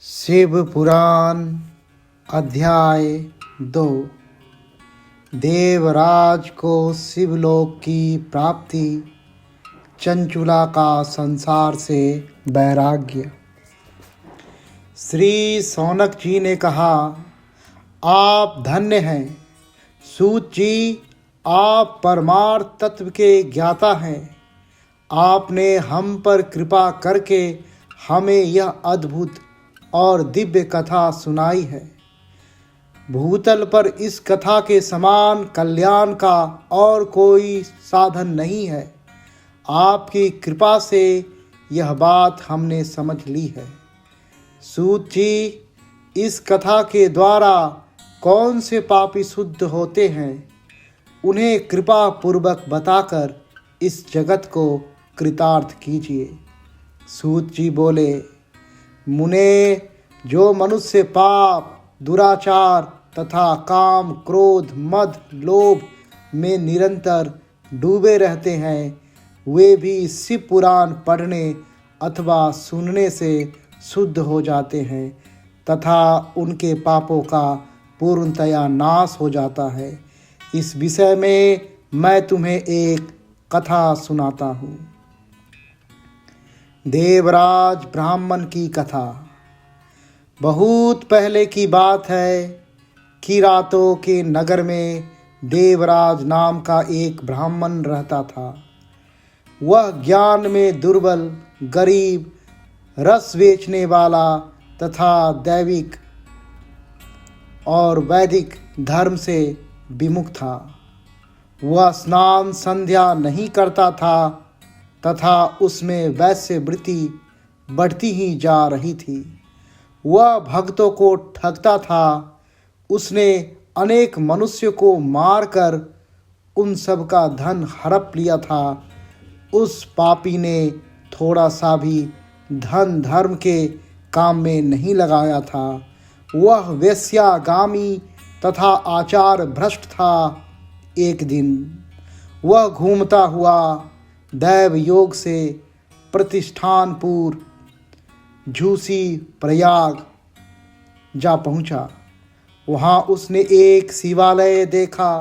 शिव पुराण अध्याय 2। देवराज को शिवलोक की प्राप्ति, चंचुला का संसार से वैराग्य। श्री सौनक जी ने कहा, आप धन्य हैं सूत जी, आप परमार्थ तत्व के ज्ञाता हैं। आपने हम पर कृपा करके हमें यह अद्भुत और दिव्य कथा सुनाई है। भूतल पर इस कथा के समान कल्याण का और कोई साधन नहीं है। आपकी कृपा से यह बात हमने समझ ली है। सूत जी, इस कथा के द्वारा कौन से पापी शुद्ध होते हैं, उन्हें कृपा पूर्वक बताकर इस जगत को कृतार्थ कीजिए। सूत जी बोले, मुने, जो मनुष्य पाप, दुराचार तथा काम, क्रोध, मद, लोभ में निरंतर डूबे रहते हैं, वे भी शिव पुराण पढ़ने अथवा सुनने से शुद्ध हो जाते हैं तथा उनके पापों का पूर्णतया नाश हो जाता है। इस विषय में मैं तुम्हें एक कथा सुनाता हूँ। देवराज ब्राह्मण की कथा। बहुत पहले की बात है कि रातों के नगर में देवराज नाम का एक ब्राह्मण रहता था। वह ज्ञान में दुर्बल, गरीब, रस बेचने वाला तथा दैविक और वैदिक धर्म से विमुख था। वह स्नान संध्या नहीं करता था तथा उसमें वैश्य वृत्ति बढ़ती ही जा रही थी। वह भक्तों को ठगता था। उसने अनेक मनुष्यों को मारकर उन सब का धन हड़प लिया था। उस पापी ने थोड़ा सा भी धन धर्म के काम में नहीं लगाया था। वह वेश्यागामी तथा आचार भ्रष्ट था। एक दिन वह घूमता हुआ दैव योग से प्रतिष्ठानपुर झूसी प्रयाग जा पहुंचा। वहां उसने एक शिवालय देखा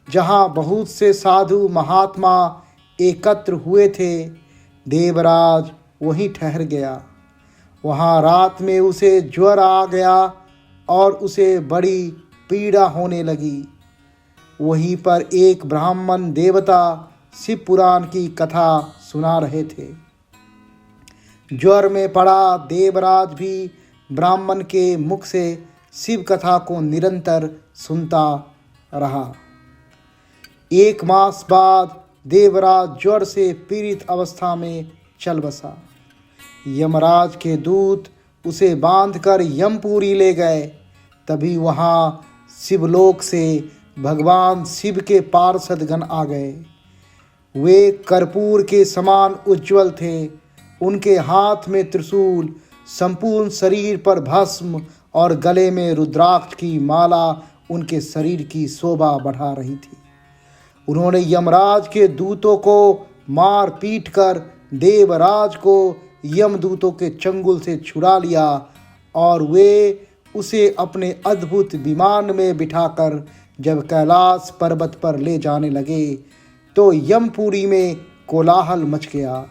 जहां बहुत से साधु महात्मा एकत्र हुए थे। देवराज वहीं ठहर गया। वहां रात में उसे ज्वर आ गया और उसे बड़ी पीड़ा होने लगी। वहीं पर एक ब्राह्मण देवता शिव पुराण की कथा सुना रहे थे। ज्वर में पड़ा देवराज भी ब्राह्मण के मुख से शिव कथा को निरंतर सुनता रहा। एक मास बाद देवराज ज्वर से पीड़ित अवस्था में चल बसा। यमराज के दूत उसे बांधकर यमपुरी ले गए। तभी वहां शिवलोक से भगवान शिव के पार्षदगण आ गए। वे कर्पूर के समान उज्ज्वल थे। उनके हाथ में त्रिशूल, संपूर्ण शरीर पर भस्म और गले में रुद्राक्ष की माला उनके शरीर की शोभा बढ़ा रही थी। उन्होंने यमराज के दूतों को मार पीट कर देवराज को यमदूतों के चंगुल से छुड़ा लिया और वे उसे अपने अद्भुत विमान में बिठाकर जब कैलाश पर्वत पर ले जाने लगे तो यमपुरी में कोलाहल मच गया,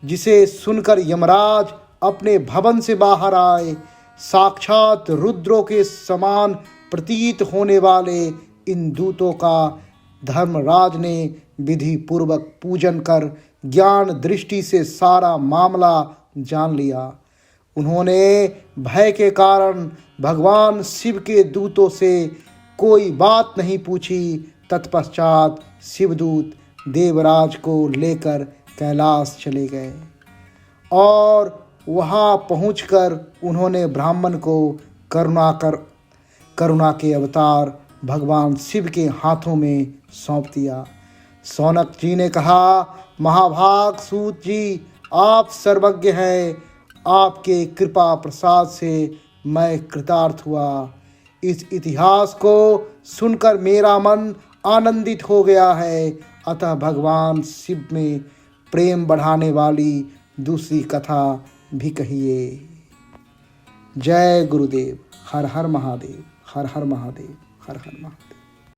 जिसे सुनकर यमराज अपने भवन से बाहर आए। साक्षात रुद्रों के समान प्रतीत होने वाले इन दूतों का धर्मराज ने विधि पूर्वक पूजन कर ज्ञान दृष्टि से सारा मामला जान लिया। उन्होंने भय के कारण भगवान शिव के दूतों से कोई बात नहीं पूछी। तत्पश्चात शिवदूत देवराज को लेकर कैलाश चले गए और वहां पहुंचकर उन्होंने ब्राह्मण को करुणा के अवतार भगवान शिव के हाथों में सौंप दिया। सौनक जी ने कहा, महाभाग सूत जी, आप सर्वज्ञ हैं। आपके कृपा प्रसाद से मैं कृतार्थ हुआ। इस इतिहास को सुनकर मेरा मन आनंदित हो गया है। अतः भगवान शिव में प्रेम बढ़ाने वाली दूसरी कथा भी कहिए। जय गुरुदेव। हर हर महादेव, हर हर महादेव, हर हर महादेव।